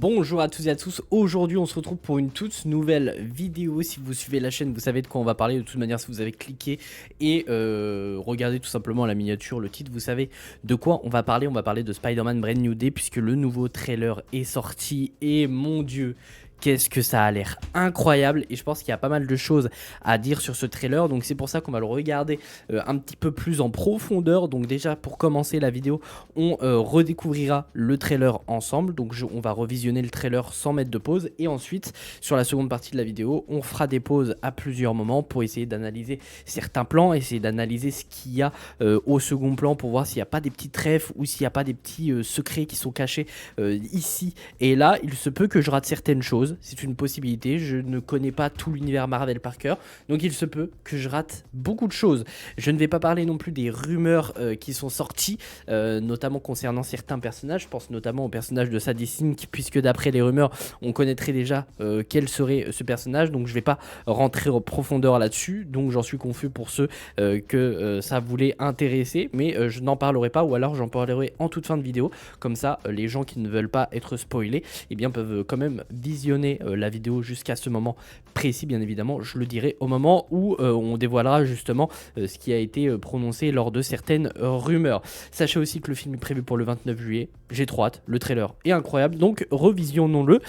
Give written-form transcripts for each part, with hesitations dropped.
Bonjour à tous et à tous, aujourd'hui on se retrouve pour une toute nouvelle vidéo. Si vous suivez la chaîne vous savez de quoi on va parler. De toute manière si vous avez cliqué et regardé tout simplement la miniature, le titre, vous savez de quoi on va parler. On va parler de Spider-Man Brand New Day puisque le nouveau trailer est sorti et mon dieu, qu'est-ce que ça a l'air incroyable. Et je pense qu'il y a pas mal de choses à dire sur ce trailer. Donc c'est pour ça qu'on va le regarder un petit peu plus en profondeur. Donc déjà pour commencer la vidéo, on redécouvrira le trailer ensemble. Donc on va revisionner le trailer sans mettre de pause. Et ensuite sur la seconde partie de la vidéo, on fera des pauses à plusieurs moments pour essayer d'analyser certains plans, essayer d'analyser ce qu'il y a au second plan pour voir s'il n'y a pas des petits trèfles ou s'il n'y a pas des petits secrets qui sont cachés ici et là. Il se peut que je rate certaines choses, c'est une possibilité. Je ne connais pas tout l'univers Marvel par cœur, donc il se peut que je rate beaucoup de choses. Je ne vais pas parler non plus des rumeurs qui sont sorties, notamment concernant certains personnages. Je pense notamment au personnage de Sadie Sink, puisque d'après les rumeurs, on connaîtrait déjà quel serait ce personnage. Donc je ne vais pas rentrer en profondeur là-dessus, donc j'en suis confus pour ceux que ça voulait intéresser, mais je n'en parlerai pas, ou alors j'en parlerai en toute fin de vidéo. Comme ça, les gens qui ne veulent pas être spoilés, eh bien, peuvent quand même visionner la vidéo jusqu'à ce moment précis. Bien évidemment, je le dirai au moment où on dévoilera justement ce qui a été prononcé lors de certaines rumeurs. Sachez aussi que le film est prévu pour le 29 juillet. J'ai trop hâte, le trailer est incroyable, donc revisionnons-le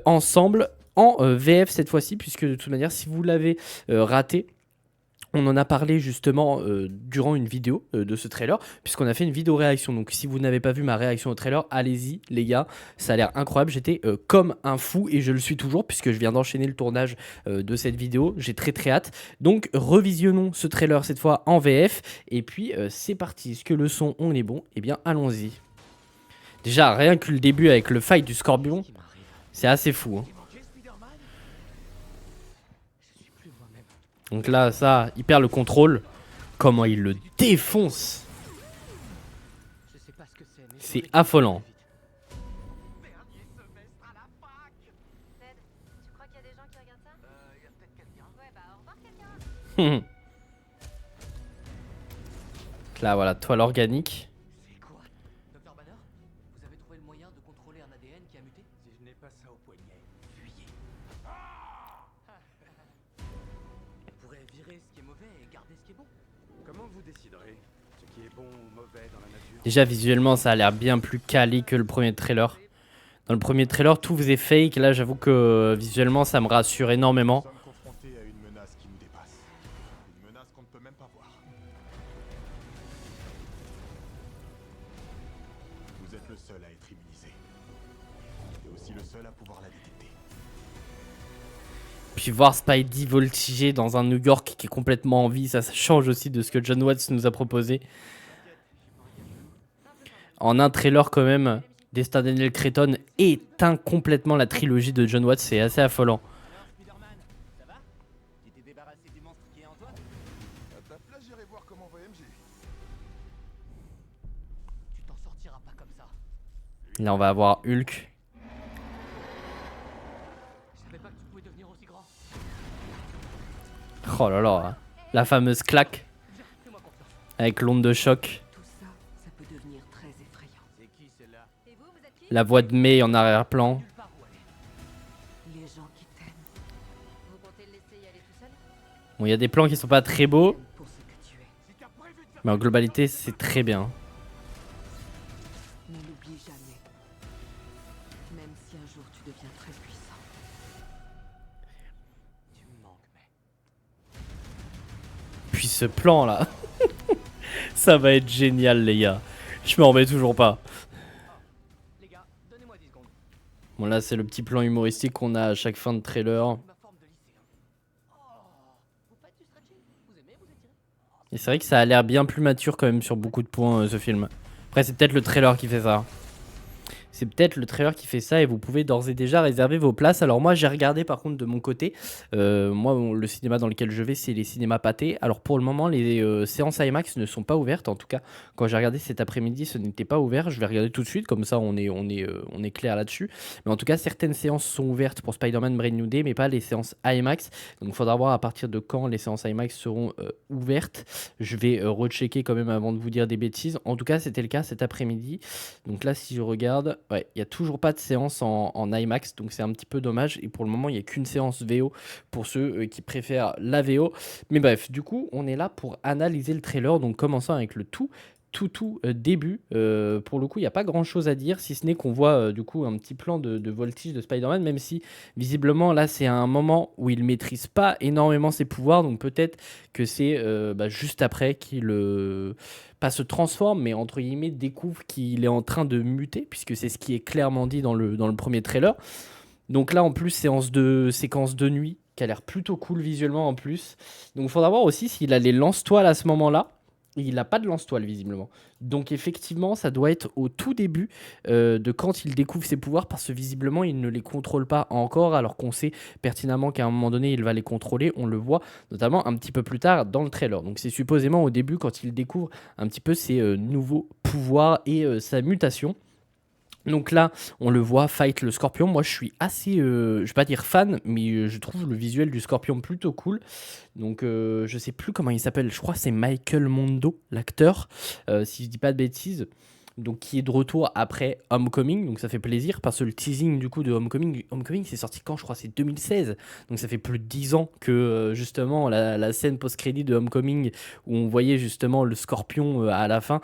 ensemble en VF cette fois-ci, puisque de toute manière, si vous l'avez raté, on en a parlé justement durant une vidéo de ce trailer, puisqu'on a fait une vidéo réaction. Donc si vous n'avez pas vu ma réaction au trailer, allez-y les gars, ça a l'air incroyable. J'étais comme un fou et je le suis toujours, puisque je viens d'enchaîner le tournage de cette vidéo. J'ai très hâte. Donc revisionnons ce trailer cette fois en VF. Et puis c'est parti. Est-ce que le son on est bon? Eh bien allons-y. Déjà rien que le début avec le fight du Scorpion, c'est assez fou hein. Donc là, ça, il perd le contrôle. Comment il le défonce! C'est affolant. Là, voilà, toile organique. C'est quoi? Docteur Banner? Vous avez trouvé le moyen de contrôler un ADN qui a muté? Si je n'ai pas ça au poignet, fuyez. On pourrait virer ce qui est mauvais et garder ce qui est bon. Comment vous déciderez ce qui est bon ou mauvais dans la nature? Déjà, visuellement, ça a l'air bien plus quali que le premier trailer. Dans le premier trailer, tout faisait fake. Là, j'avoue que visuellement, ça me rassure énormément. Nous sommes confrontés à une menace qui nous dépasse. Une menace qu'on ne peut même pas voir. Vous êtes le seul à être immunisé. Et aussi le seul à pouvoir la détecter. Puis voir Spidey voltiger dans un New York qui est complètement en vie, ça change aussi de ce que John Watts nous a proposé. En un trailer quand même, Destin Daniel Cretton éteint complètement la trilogie de John Watts, c'est assez affolant. Alors, Spider-Man, ça va? Tu t'es débarrassé du monstre qui est en toi? À ta place, j'irai voir comment va MJ. Tu t'en sortiras pas comme ça. Là, on va avoir Hulk. Je savais pas que tu pouvais devenir aussi grand. Oh là là, la fameuse claque Fais-moi confiance. avec l'onde de choc. Tout ça, ça peut devenir très effrayant. C'est qui celle-là? Et vous êtes qui? La voix de May en arrière-plan. Nulle part où aller. Les gens qui t'aiment. Vous comptez le laisser y aller tout seul? Bon, il y a des plans qui sont pas très beaux, Pour ce que tu es. Si t'as prévu de faire mais en globalité, c'est très bien. Ne l'oublie jamais. Même si un jour tu deviens très puissant. tu me manques, mais. Puis ce plan là, ça va être génial les gars. Je m'en remets toujours pas. Les gars, donnez-moi 10 secondes. Bon là c'est le petit plan humoristique qu'on a à chaque fin de trailer. Ma forme de lycéen. Oh, vous faites du stretching? Vous aimez vous étirer? Et c'est vrai que ça a l'air bien plus mature quand même sur beaucoup de points ce film. Après c'est peut-être le trailer qui fait ça. C'est peut-être le trailer qui fait ça et vous pouvez d'ores et déjà réserver vos places. Alors moi j'ai regardé par contre de mon côté, moi le cinéma dans lequel je vais c'est les cinémas Pathé. Alors pour le moment les séances IMAX ne sont pas ouvertes, en tout cas quand j'ai regardé cet après-midi ce n'était pas ouvert. Je vais regarder tout de suite comme ça on est clair là-dessus. Mais en tout cas certaines séances sont ouvertes pour Spider-Man Brand New Day mais pas les séances IMAX. Donc il faudra voir à partir de quand les séances IMAX seront ouvertes. Je vais rechecker quand même avant de vous dire des bêtises. En tout cas c'était le cas cet après-midi. Donc là si je regarde... Ouais, il y a toujours pas de séance en IMAX, donc c'est un petit peu dommage. Et pour le moment, il y a qu'une séance VO pour ceux qui préfèrent la VO. Mais bref, du coup, on est là pour analyser le trailer. Donc commençons avec le tout début. Pour le coup, il n'y a pas grand chose à dire, si ce n'est qu'on voit du coup un petit plan de voltige de Spider-Man, même si visiblement là c'est un moment où il maîtrise pas énormément ses pouvoirs, donc peut-être que c'est juste après qu'il pas se transforme, mais entre guillemets découvre qu'il est en train de muter, puisque c'est ce qui est clairement dit dans le premier trailer. Donc là en plus séquence de nuit qui a l'air plutôt cool visuellement en plus. Donc il faudra voir aussi s'il a les lance-toiles à ce moment-là. Il n'a pas de lance-toile visiblement. Donc effectivement, ça doit être au tout début de quand il découvre ses pouvoirs, parce que visiblement, il ne les contrôle pas encore, alors qu'on sait pertinemment qu'à un moment donné, il va les contrôler. On le voit notamment un petit peu plus tard dans le trailer. Donc c'est supposément au début quand il découvre un petit peu ses nouveaux pouvoirs et sa mutation. Donc là, on le voit fight le scorpion. Moi, je suis assez, je vais pas dire fan, mais je trouve le visuel du scorpion plutôt cool. Donc, je sais plus comment il s'appelle. Je crois que c'est Michael Mondo, l'acteur, si je dis pas de bêtises. Donc, qui est de retour après Homecoming. Donc, ça fait plaisir parce que le teasing du coup de Homecoming, c'est sorti quand? Je crois que c'est 2016. Donc, ça fait plus de 10 ans que justement la scène post-crédit de Homecoming où on voyait justement le scorpion à la fin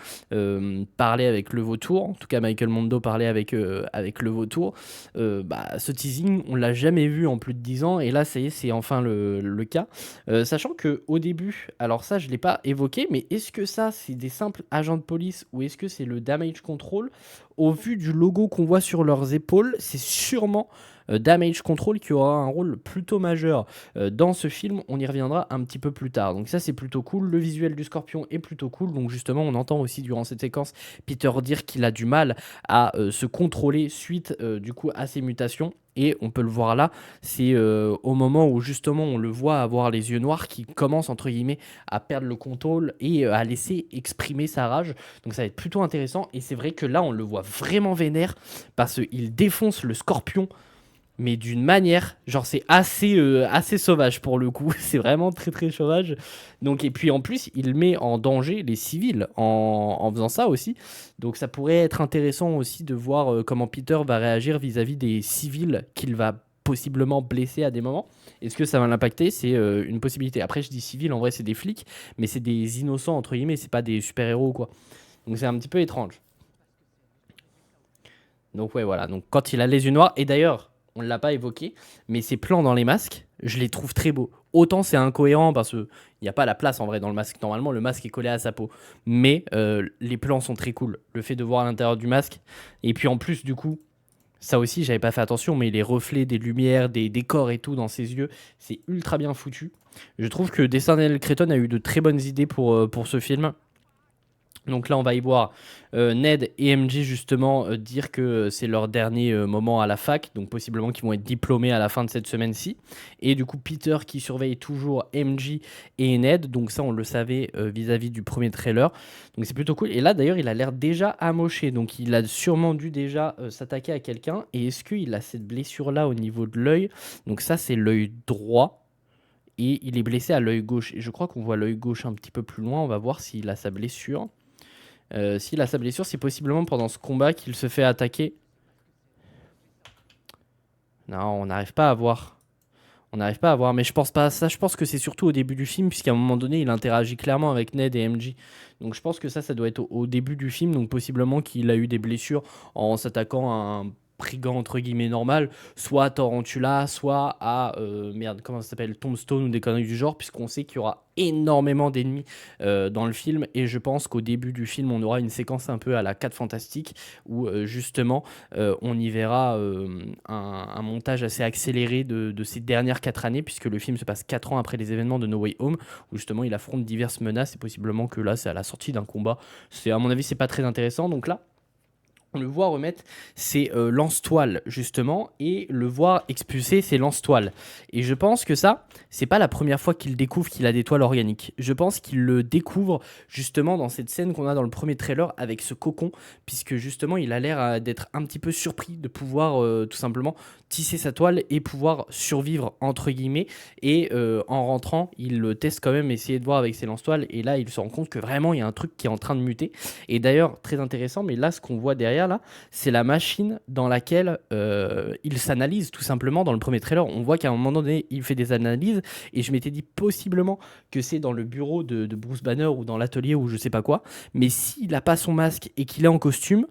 parler avec le vautour. En tout cas, Michael Mondo parlait avec le vautour. Ce teasing, on l'a jamais vu en plus de 10 ans. Et là, ça y est, c'est enfin le cas. Sachant que au début, alors ça, je l'ai pas évoqué, mais est-ce que ça, c'est des simples agents de police ou est-ce que c'est le damage control? Au vu du logo qu'on voit sur leurs épaules, c'est sûrement Damage Control qui aura un rôle plutôt majeur dans ce film. On y reviendra un petit peu plus tard. Donc ça, c'est plutôt cool. Le visuel du scorpion est plutôt cool. Donc justement, on entend aussi durant cette séquence Peter dire qu'il a du mal à se contrôler suite du coup à ses mutations. Et on peut le voir là, c'est au moment où justement on le voit avoir les yeux noirs, qui commence entre guillemets à perdre le contrôle et à laisser exprimer sa rage. Donc ça va être plutôt intéressant. Et c'est vrai que là on le voit vraiment vénère parce qu'il défonce le scorpion, mais d'une manière, genre c'est assez sauvage pour le coup. C'est vraiment très très sauvage. Donc, et puis en plus, il met en danger les civils en faisant ça aussi. Donc ça pourrait être intéressant aussi de voir comment Peter va réagir vis-à-vis des civils qu'il va possiblement blesser à des moments. Est-ce que ça va l'impacter? C'est une possibilité. Après, je dis civils, en vrai c'est des flics, mais c'est des innocents entre guillemets, c'est pas des super-héros quoi. Donc c'est un petit peu étrange. Donc ouais, voilà. Donc quand il a les yeux noirs, et d'ailleurs, on ne l'a pas évoqué, mais ces plans dans les masques, je les trouve très beaux. Autant c'est incohérent parce qu'il n'y a pas la place en vrai dans le masque. Normalement, le masque est collé à sa peau. Mais les plans sont très cool. Le fait de voir à l'intérieur du masque. Et puis en plus, du coup, ça aussi, j'avais pas fait attention, mais les reflets des lumières, des décors et tout dans ses yeux, c'est ultra bien foutu. Je trouve que Daniel Cretton a eu de très bonnes idées pour ce film. Donc là, on va y voir Ned et MJ justement dire que c'est leur dernier moment à la fac, donc possiblement qu'ils vont être diplômés à la fin de cette semaine-ci. Et du coup, Peter qui surveille toujours MJ et Ned, donc ça on le savait vis-à-vis du premier trailer. Donc c'est plutôt cool. Et là d'ailleurs, il a l'air déjà amoché, donc il a sûrement dû déjà s'attaquer à quelqu'un. Et est-ce qu'il a cette blessure-là au niveau de l'œil? Donc ça, c'est l'œil droit. Et il est blessé à l'œil gauche. Et je crois qu'on voit l'œil gauche un petit peu plus loin. On va voir s'il a sa blessure. S'il a sa blessure, c'est possiblement pendant ce combat qu'il se fait attaquer. Non, on n'arrive pas à voir. On n'arrive pas à voir, mais je pense pas à ça. Je pense que c'est surtout au début du film, puisqu'à un moment donné, il interagit clairement avec Ned et MJ. Donc je pense que ça doit être au début du film. Donc possiblement qu'il a eu des blessures en s'attaquant à un brigand entre guillemets normal, soit à Tarantula, soit à comment ça s'appelle, Tombstone ou des conneries du genre, puisqu'on sait qu'il y aura énormément d'ennemis dans le film. Et je pense qu'au début du film, on aura une séquence un peu à la 4 Fantastique où justement on y verra un montage assez accéléré de ces dernières 4 années, puisque le film se passe 4 ans après les événements de No Way Home, où justement il affronte diverses menaces. Et possiblement que là, c'est à la sortie d'un combat. À mon avis, c'est pas très intéressant. Donc là, on le voit remettre ses lance-toiles justement, et le voir expulser ses lance-toiles. Et je pense que ça, c'est pas la première fois qu'il découvre qu'il a des toiles organiques. Je pense qu'il le découvre justement dans cette scène qu'on a dans le premier trailer avec ce cocon, puisque justement il a l'air d'être un petit peu surpris de pouvoir tout simplement tisser sa toile et pouvoir survivre entre guillemets. Et en rentrant, il teste quand même, essayer de voir avec ses lance-toiles. Et là, il se rend compte que vraiment, il y a un truc qui est en train de muter. Et d'ailleurs, très intéressant, mais là, ce qu'on voit derrière, là, c'est la machine dans laquelle il s'analyse tout simplement. Dans le premier trailer, on voit qu'à un moment donné, il fait des analyses. Et je m'étais dit possiblement que c'est dans le bureau de Bruce Banner ou dans l'atelier ou je sais pas quoi. Mais s'il n'a pas son masque et qu'il est en costume,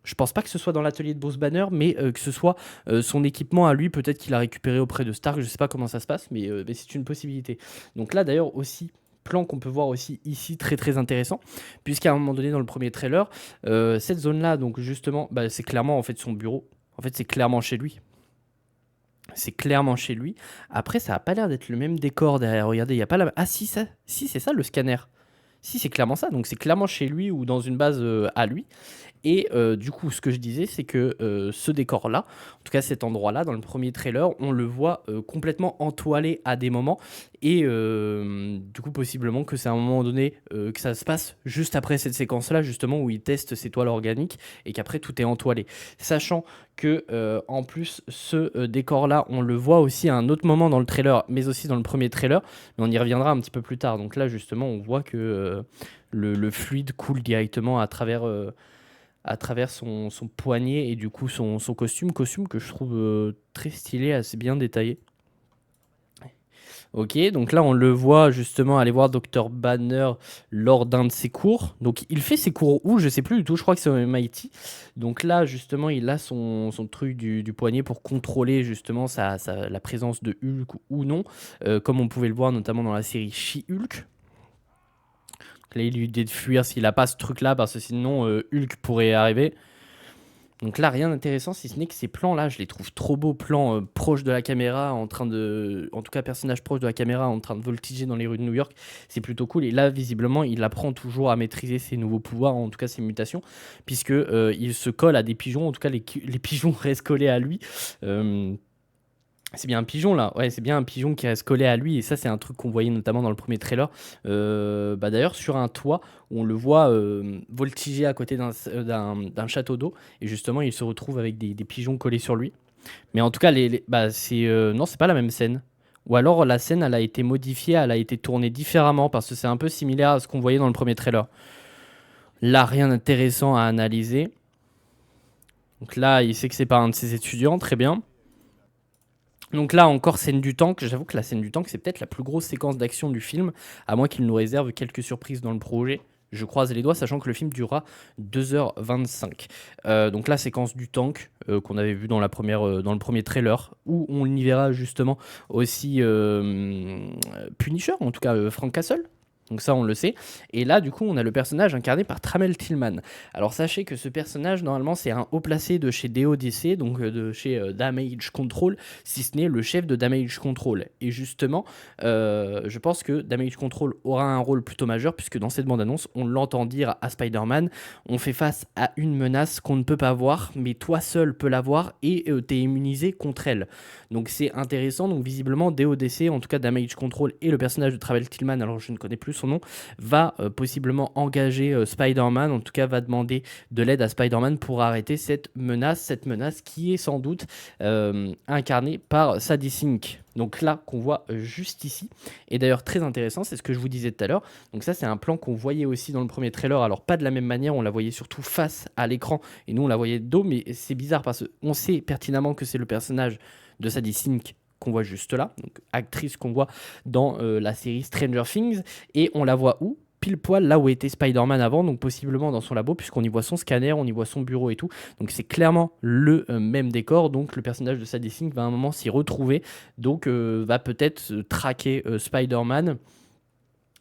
je pense pas que ce soit dans l'atelier de Bruce Banner, mais que ce soit son équipement à lui, peut-être qu'il a récupéré auprès de Stark, je sais pas comment ça se passe, mais c'est une possibilité. Donc là d'ailleurs aussi, plan qu'on peut voir aussi ici, très très intéressant, puisqu'à un moment donné dans le premier trailer, cette zone-là, donc justement, c'est clairement en fait son bureau, en fait c'est clairement chez lui. C'est clairement chez lui. Après, ça a pas l'air d'être le même décor derrière. Regardez, il y a pas la... Ah si, ça, si c'est ça le scanner. Si, c'est clairement ça. Donc c'est clairement chez lui ou dans une base à lui. Et du coup, ce que je disais, c'est que ce décor-là, en tout cas cet endroit-là, dans le premier trailer, on le voit complètement entoilé à des moments. Et du coup, possiblement que c'est à un moment donné que ça se passe juste après cette séquence-là, justement, où il teste ses toiles organiques et qu'après tout est entoilé. Sachant que, en plus, ce décor-là, on le voit aussi à un autre moment dans le trailer, mais aussi dans le premier trailer. Mais on y reviendra un petit peu plus tard. Donc là, justement, on voit que le fluide coule directement à travers son poignet et du coup son costume que je trouve très stylé, assez bien détaillé. Ok, donc là on le voit justement aller voir Dr Banner lors d'un de ses cours. Donc il fait ses cours où, je sais plus du tout, je crois que c'est au MIT. Donc là justement il a son truc du poignet pour contrôler justement la présence de Hulk ou non, comme on pouvait le voir notamment dans la série She-Hulk. Là, il lui dit de fuir s'il n'a pas ce truc-là, parce que sinon Hulk pourrait arriver. Donc là, rien d'intéressant, si ce n'est que ces plans-là, je les trouve trop beaux. Plans proches de la caméra, en tout cas, personnage proche de la caméra, en train de voltiger dans les rues de New York. C'est plutôt cool. Et là, visiblement, il apprend toujours à maîtriser ses nouveaux pouvoirs, en tout cas ses mutations, puisque il se colle à des pigeons. En tout cas, les pigeons restent collés à lui. C'est bien un pigeon là, ouais, c'est bien un pigeon qui reste collé à lui, et ça c'est un truc qu'on voyait notamment dans le premier trailer. D'ailleurs sur un toit où on le voit voltiger à côté d'un château d'eau, et justement il se retrouve avec des pigeons collés sur lui. Mais en tout cas non, c'est pas la même scène. Ou alors la scène elle a été modifiée, elle a été tournée différemment, parce que c'est un peu similaire à ce qu'on voyait dans le premier trailer. Là rien d'intéressant à analyser. Donc là il sait que c'est pas un de ses étudiants, très bien. Donc là encore scène du tank, j'avoue que la scène du tank c'est peut-être la plus grosse séquence d'action du film, à moins qu'il nous réserve quelques surprises dans le projet. Je croise les doigts, sachant que le film durera 2h25. Donc la séquence du tank qu'on avait vu dans le premier trailer, où on y verra justement aussi Punisher, en tout cas Frank Castle. Donc ça on le sait. Et là du coup on a le personnage incarné par Tramell Tillman. Alors sachez que ce personnage normalement c'est un haut placé de chez DODC, donc de chez Damage Control, si ce n'est le chef de Damage Control. Et justement je pense que Damage Control aura un rôle plutôt majeur, puisque dans cette bande-annonce on l'entend dire à Spider-Man: on fait face à une menace qu'on ne peut pas voir, mais toi seul peux la voir et t'es immunisé contre elle. Donc c'est intéressant. Donc visiblement DODC, en tout cas Damage Control et le personnage de Tramell Tillman, alors je ne connais plus son nom, va possiblement engager Spider-Man, en tout cas va demander de l'aide à Spider-Man pour arrêter cette menace qui est sans doute incarnée par Sadie Sink. Donc là qu'on voit juste ici, et d'ailleurs très intéressant, c'est ce que je vous disais tout à l'heure. Donc ça c'est un plan qu'on voyait aussi dans le premier trailer, alors pas de la même manière, on la voyait surtout face à l'écran et nous on la voyait de dos, mais c'est bizarre parce qu'on sait pertinemment que c'est le personnage de Sadie Sink qu'on voit juste là, donc actrice qu'on voit dans la série Stranger Things, et on la voit où ? Pile poil là où était Spider-Man avant, donc possiblement dans son labo, puisqu'on y voit son scanner, on y voit son bureau et tout, donc c'est clairement le même décor. Donc le personnage de Sadie Sink va à un moment s'y retrouver, donc va peut-être traquer Spider-Man.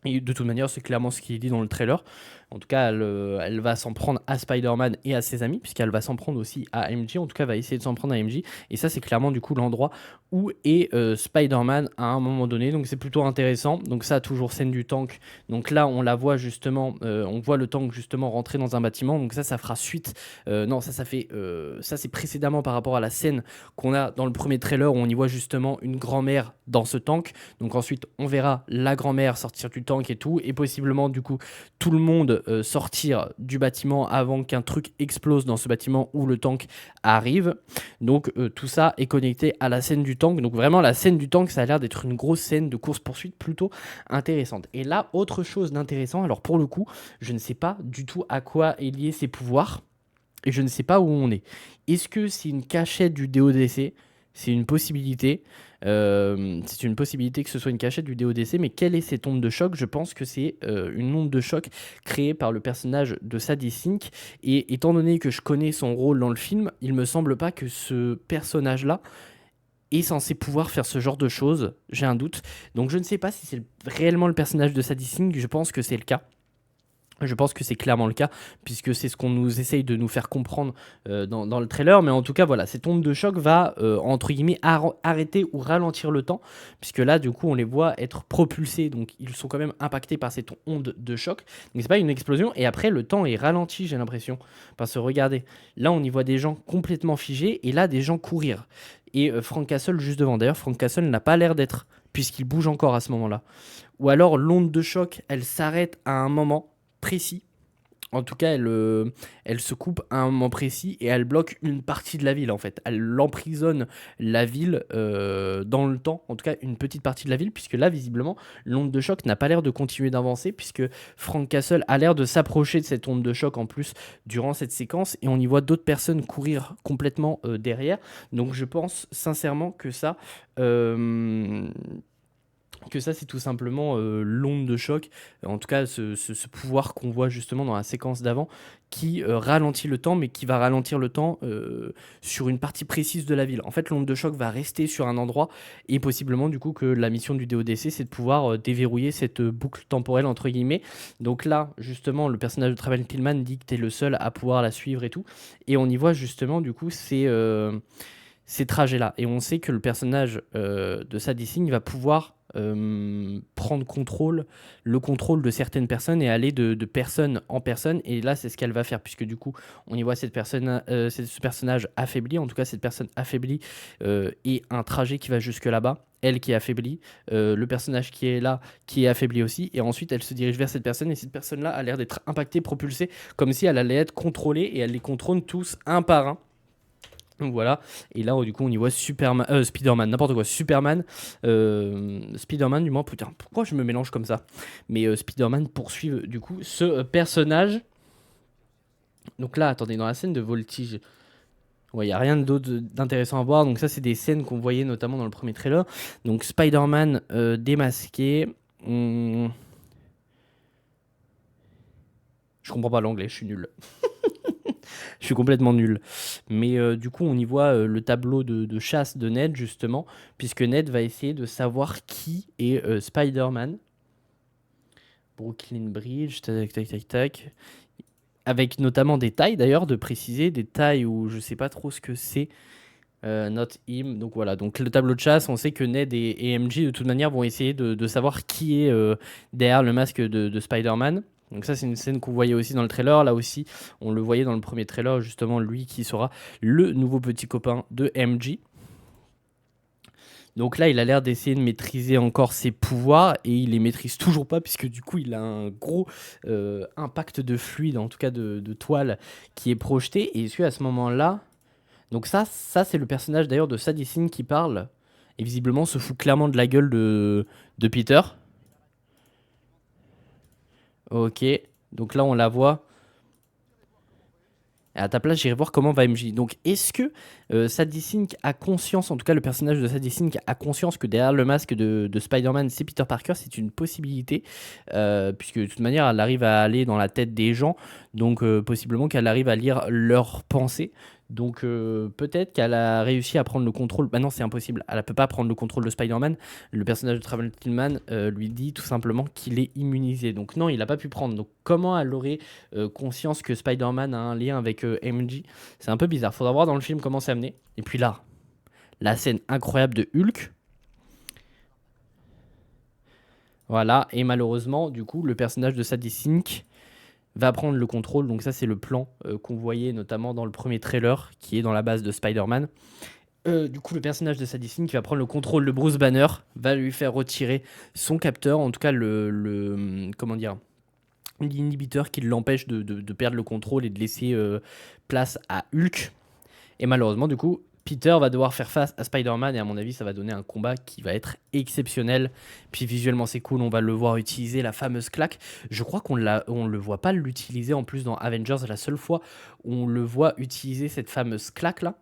Et de toute manière, c'est clairement ce qui est dit dans le trailer. En tout cas, elle va s'en prendre à Spider-Man et à ses amis, puisqu'elle va s'en prendre aussi à MJ. En tout cas, elle va essayer de s'en prendre à MJ. Et ça, c'est clairement du coup l'endroit où est Spider-Man à un moment donné. Donc c'est plutôt intéressant. Donc ça, toujours scène du tank. Donc là, on la voit justement, on voit le tank justement rentrer dans un bâtiment. Donc ça fera suite. Non, ça c'est précédemment par rapport à la scène qu'on a dans le premier trailer, où on y voit justement une grand-mère dans ce tank. Donc ensuite, on verra la grand-mère sortir du tank et tout. Et possiblement, du coup, tout le monde chose sortir du bâtiment avant qu'un truc explose dans ce bâtiment où le tank arrive. Donc tout ça est connecté à la scène du tank. Donc vraiment la scène du tank, ça a l'air d'être une grosse scène de course-poursuite plutôt intéressante. Et là, autre chose d'intéressant, alors pour le coup, je ne sais pas du tout à quoi est lié ses pouvoirs et je ne sais pas où on est. Est-ce que c'est une cachette du DODC? C'est une possibilité. C'est une possibilité que ce soit une cachette du DODC, mais quelle est cette onde de choc? Je pense que c'est une onde de choc créée par le personnage de Sadie Sink. Et étant donné que je connais son rôle dans le film, il me semble pas que ce personnage-là est censé pouvoir faire ce genre de choses. J'ai un doute. Donc je ne sais pas si c'est réellement le personnage de Sadie Sink. Je pense que c'est le cas. Je pense que c'est clairement le cas, puisque c'est ce qu'on nous essaye de nous faire comprendre dans le trailer. Mais en tout cas, voilà, cette onde de choc va, entre guillemets, arrêter ou ralentir le temps, puisque là, du coup, on les voit être propulsés. Donc, ils sont quand même impactés par cette onde de choc. Donc, c'est pas une explosion. Et après, le temps est ralenti, j'ai l'impression. Parce que regardez, là, on y voit des gens complètement figés, et là, des gens courir. Et Frank Castle juste devant. D'ailleurs, Frank Castle n'a pas l'air d'être, puisqu'il bouge encore à ce moment-là. Ou alors, l'onde de choc, elle s'arrête à un moment précis. En tout cas, elle se coupe à un moment précis et elle bloque une partie de la ville en fait. Elle emprisonne la ville dans le temps, en tout cas une petite partie de la ville, puisque là, visiblement, l'onde de choc n'a pas l'air de continuer d'avancer, puisque Frank Castle a l'air de s'approcher de cette onde de choc en plus durant cette séquence et on y voit d'autres personnes courir complètement derrière. Donc je pense sincèrement que ça... c'est tout simplement l'onde de choc, en tout cas ce pouvoir qu'on voit justement dans la séquence d'avant, qui ralentit le temps, mais qui va ralentir le temps sur une partie précise de la ville. En fait, l'onde de choc va rester sur un endroit, et possiblement du coup que la mission du DODC, c'est de pouvoir déverrouiller cette boucle temporelle, entre guillemets. Donc là, justement, le personnage de Travel Tillman dit que tu es le seul à pouvoir la suivre et tout, et on y voit justement du coup ces trajets-là. Et on sait que le personnage de Sadie Sink va pouvoir prendre le contrôle de certaines personnes et aller de personne en personne. Et là, c'est ce qu'elle va faire, puisque du coup, on y voit ce personnage affaibli, en tout cas cette personne affaiblie et un trajet qui va jusque là-bas. Elle qui est affaiblie, le personnage qui est là, qui est affaibli aussi, et ensuite elle se dirige vers cette personne, et cette personne-là a l'air d'être impactée, propulsée, comme si elle allait être contrôlée, et elle les contrôle tous un par un. Donc voilà, et là du coup on y voit Spider-Man, n'importe quoi, Spider-Man du moins, putain, pourquoi je me mélange comme ça? Mais Spider-Man poursuit du coup ce personnage. Donc là, attendez, dans la scène de voltige, ouais, il n'y a rien d'autre d'intéressant à voir, donc ça c'est des scènes qu'on voyait notamment dans le premier trailer. Donc Spider-Man démasqué, je comprends pas l'anglais, je suis nul. Je suis complètement nul. Mais du coup, on y voit le tableau de chasse de Ned, justement, puisque Ned va essayer de savoir qui est Spider-Man. Brooklyn Bridge, tac, tac, tac, tac. Avec notamment des tailles, d'ailleurs, de préciser, des tailles où je sais pas trop ce que c'est. Not him. Donc voilà, donc le tableau de chasse, on sait que Ned et MJ, de toute manière, vont essayer de savoir qui est derrière le masque de Spider-Man. Donc ça, c'est une scène qu'on voyait aussi dans le trailer. Là aussi, on le voyait dans le premier trailer, justement, lui qui sera le nouveau petit copain de MJ. Donc là, il a l'air d'essayer de maîtriser encore ses pouvoirs, et il les maîtrise toujours pas, puisque du coup, il a un gros impact de fluide, en tout cas de toile, qui est projeté. Et à ce moment-là... Donc ça c'est le personnage d'ailleurs de Sadie Sink qui parle, et visiblement se fout clairement de la gueule de Peter. Ok, donc là on la voit. À ta place, j'irai voir comment va MJ. Donc, est-ce que Sadie Sink a conscience, en tout cas le personnage de Sadie Sink a conscience que derrière le masque de Spider-Man, c'est Peter Parker? C'est une possibilité, puisque de toute manière, elle arrive à aller dans la tête des gens, donc possiblement qu'elle arrive à lire leurs pensées. Donc peut-être qu'elle a réussi à prendre le contrôle. Bah non, c'est impossible. Elle ne peut pas prendre le contrôle de Spider-Man. Le personnage de Travel Tillman lui dit tout simplement qu'il est immunisé. Donc non, il n'a pas pu prendre. Donc comment elle aurait conscience que Spider-Man a un lien avec MJ? C'est un peu bizarre. Faudra voir dans le film comment c'est amené. Et puis là, la scène incroyable de Hulk. Voilà. Et malheureusement, du coup, le personnage de Sadie Sink va prendre le contrôle. Donc ça, c'est le plan qu'on voyait notamment dans le premier trailer, qui est dans la base de Spider-Man. Du coup, le personnage de Sadie Sink qui va prendre le contrôle de Bruce Banner, va lui faire retirer son capteur, en tout cas comment dire, l'inhibiteur qui l'empêche de perdre le contrôle et de laisser place à Hulk. Et malheureusement, du coup, Peter va devoir faire face à Spider-Man et à mon avis, ça va donner un combat qui va être exceptionnel. Puis visuellement, c'est cool, on va le voir utiliser la fameuse claque. Je crois qu'on le voit pas l'utiliser en plus dans Avengers. La seule fois où on le voit utiliser cette fameuse claque là,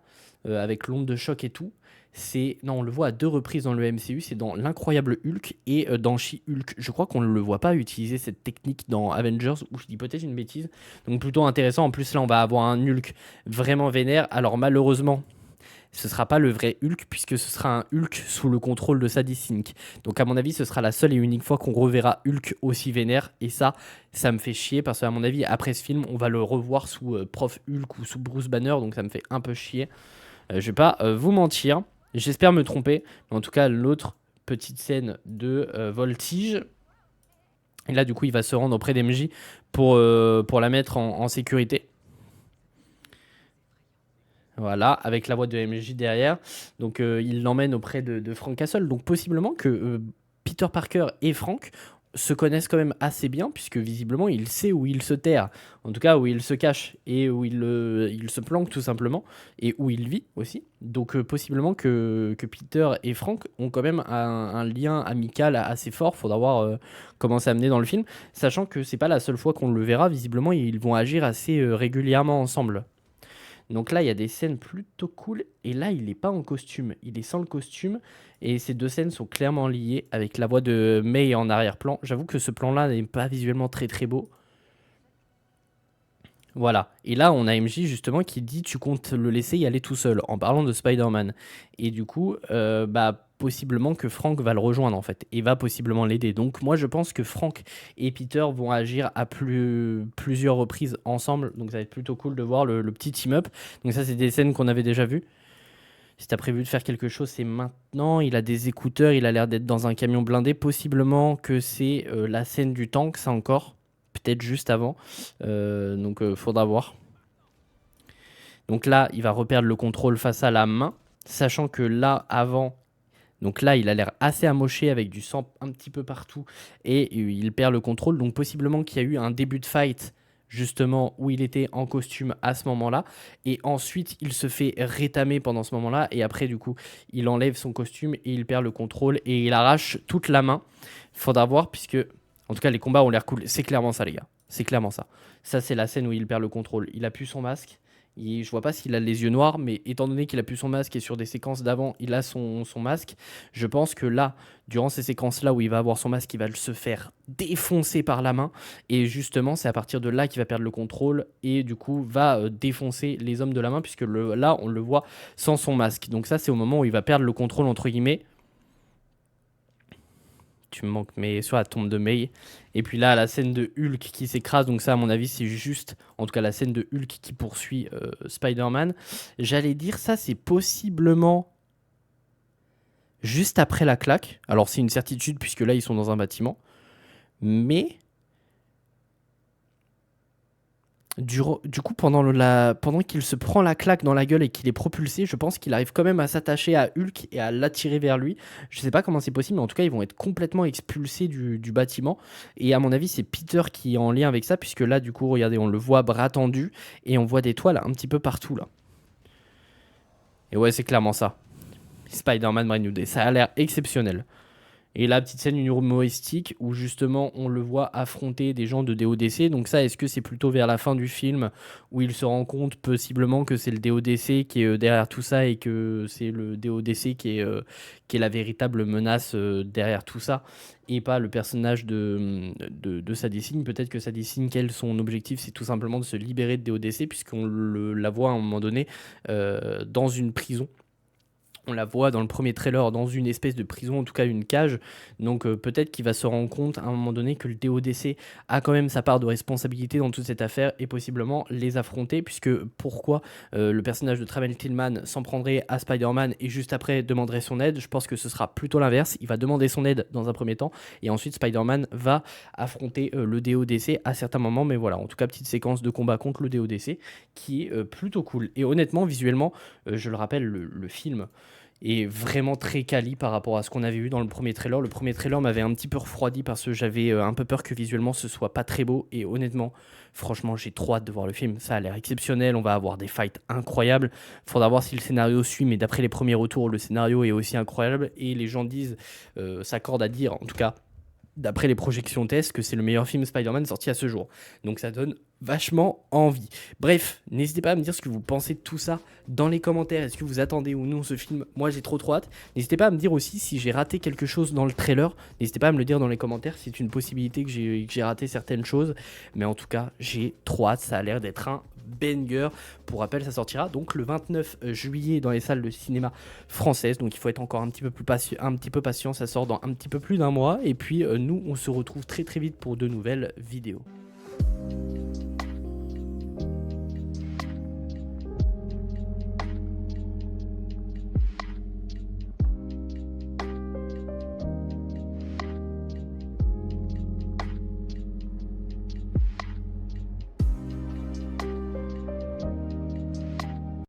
avec l'onde de choc et tout, non, on le voit à 2 reprises dans le MCU, c'est dans l'incroyable Hulk et dans She-Hulk. Je crois qu'on ne le voit pas utiliser cette technique dans Avengers, ou je dis peut-être une bêtise. Donc plutôt intéressant. En plus là, on va avoir un Hulk vraiment vénère. Alors malheureusement, ce sera pas le vrai Hulk puisque ce sera un Hulk sous le contrôle de Sadie Sink. Donc à mon avis, ce sera la seule et unique fois qu'on reverra Hulk aussi vénère. Et ça me fait chier parce qu'à mon avis, après ce film, on va le revoir sous Prof Hulk ou sous Bruce Banner. Donc ça me fait un peu chier. Je vais pas vous mentir. J'espère me tromper. Mais en tout cas, l'autre petite scène de voltige. Et là, du coup, il va se rendre auprès d'MJ pour la mettre en sécurité. Voilà, avec la voix de MJ derrière. Donc, il l'emmène auprès de Frank Castle. Donc, possiblement que Peter Parker et Frank se connaissent quand même assez bien, puisque visiblement, il sait où il se terre. En tout cas, où il se cache et où il se planque tout simplement. Et où il vit aussi. Donc, possiblement que Peter et Frank ont quand même un lien amical assez fort. Faudra voir comment c'est amené dans le film. Sachant que c'est pas la seule fois qu'on le verra. Visiblement, ils vont agir assez régulièrement ensemble. Donc là, il y a des scènes plutôt cool. Et là, il n'est pas en costume. Il est sans le costume. Et ces 2 scènes sont clairement liées avec la voix de May en arrière-plan. J'avoue que ce plan-là n'est pas visuellement très très beau. Voilà. Et là, on a MJ justement qui dit tu comptes le laisser y aller tout seul en parlant de Spider-Man. Et du coup, possiblement que Frank va le rejoindre en fait et va possiblement l'aider. Donc moi, je pense que Frank et Peter vont agir à plusieurs reprises ensemble. Donc ça va être plutôt cool de voir le petit team-up. Donc ça, c'est des scènes qu'on avait déjà vues. Si t'as prévu de faire quelque chose, c'est maintenant. Il a des écouteurs, il a l'air d'être dans un camion blindé. Possiblement que c'est la scène du tank, ça encore. Peut-être juste avant. Donc faudra voir. Donc là, il va reperdre le contrôle face à la main. Sachant que là, avant... Donc là, il a l'air assez amoché avec du sang un petit peu partout. Et il perd le contrôle. Donc possiblement qu'il y a eu un début de fight justement où il était en costume à ce moment-là. Et ensuite, il se fait rétamer pendant ce moment-là. Et après, du coup, il enlève son costume et il perd le contrôle. Et il arrache toute la main. Faudra voir puisque... En tout cas, les combats ont l'air cool. C'est clairement ça, les gars. C'est clairement ça. Ça, c'est la scène où il perd le contrôle. Il a plus son masque. Je vois pas s'il a les yeux noirs, mais étant donné qu'il a plus son masque et sur des séquences d'avant, il a son masque. Je pense que là, durant ces séquences-là où il va avoir son masque, il va se faire défoncer par la main. Et justement, c'est à partir de là qu'il va perdre le contrôle et du coup va défoncer les hommes de la main, puisque là, on le voit sans son masque. Donc ça, c'est au moment où il va perdre le contrôle, entre guillemets. Tu me manques, mais sur la tombe de May. Et puis là, la scène de Hulk qui s'écrase. Donc ça, à mon avis, c'est juste, en tout cas, la scène de Hulk qui poursuit Spider-Man. J'allais dire, ça, c'est possiblement juste après la claque. Alors, c'est une certitude, puisque là, ils sont dans un bâtiment. Mais... Du coup, pendant qu'il se prend la claque dans la gueule et qu'il est propulsé, je pense qu'il arrive quand même à s'attacher à Hulk et à l'attirer vers lui. Je sais pas comment c'est possible, mais en tout cas, ils vont être complètement expulsés du bâtiment. Et à mon avis, c'est Peter qui est en lien avec ça, puisque là, du coup, regardez, on le voit bras tendu et on voit des toiles un petit peu partout, là. Et ouais, c'est clairement ça. Spider-Man Brand New Day. Ça a l'air exceptionnel. Et la petite scène humoristique où justement on le voit affronter des gens de DODC. Donc ça, est-ce que c'est plutôt vers la fin du film où il se rend compte possiblement que c'est le DODC qui est derrière tout ça et que c'est le DODC qui est la véritable menace derrière tout ça et pas le personnage de Sadie Sink. Peut-être que Sadie Sink, elle, son objectif, c'est tout simplement de se libérer de DODC puisqu'on la voit à un moment donné dans une prison. On la voit dans le premier trailer dans une espèce de prison, en tout cas une cage. Donc peut-être qu'il va se rendre compte à un moment donné que le DODC a quand même sa part de responsabilité dans toute cette affaire et possiblement les affronter. Puisque pourquoi le personnage de Travel Tillman s'en prendrait à Spider-Man et juste après demanderait son aide? Je pense que ce sera plutôt l'inverse. Il va demander son aide dans un premier temps et ensuite Spider-Man va affronter le DODC à certains moments. Mais voilà, en tout cas, petite séquence de combat contre le DODC qui est plutôt cool. Et honnêtement, visuellement, je le rappelle, le film... est vraiment très quali par rapport à ce qu'on avait vu dans le premier trailer. Le premier trailer m'avait un petit peu refroidi parce que j'avais un peu peur que visuellement ce soit pas très beau. Et honnêtement, franchement, j'ai trop hâte de voir le film. Ça a l'air exceptionnel. On va avoir des fights incroyables. Faudra voir si le scénario suit, mais d'après les premiers retours, le scénario est aussi incroyable. Et les gens disent, s'accordent à dire, en tout cas, d'après les projections test, que c'est le meilleur film Spider-Man sorti à ce jour. Donc ça donne vachement envie. Bref, n'hésitez pas à me dire ce que vous pensez de tout ça dans les commentaires. Est-ce que vous attendez ou non ce film? Moi j'ai trop hâte. N'hésitez pas à me dire aussi si j'ai raté quelque chose dans le trailer. N'hésitez pas à me le dire dans les commentaires. C'est une possibilité que j'ai raté certaines choses. Mais en tout cas, j'ai trop hâte. Ça a l'air d'être un banger. Pour rappel, ça sortira donc le 29 juillet dans les salles de cinéma françaises. Donc il faut être encore un petit peu patient. Ça sort dans un petit peu plus d'un mois. Et puis nous, on se retrouve très très vite pour de nouvelles vidéos.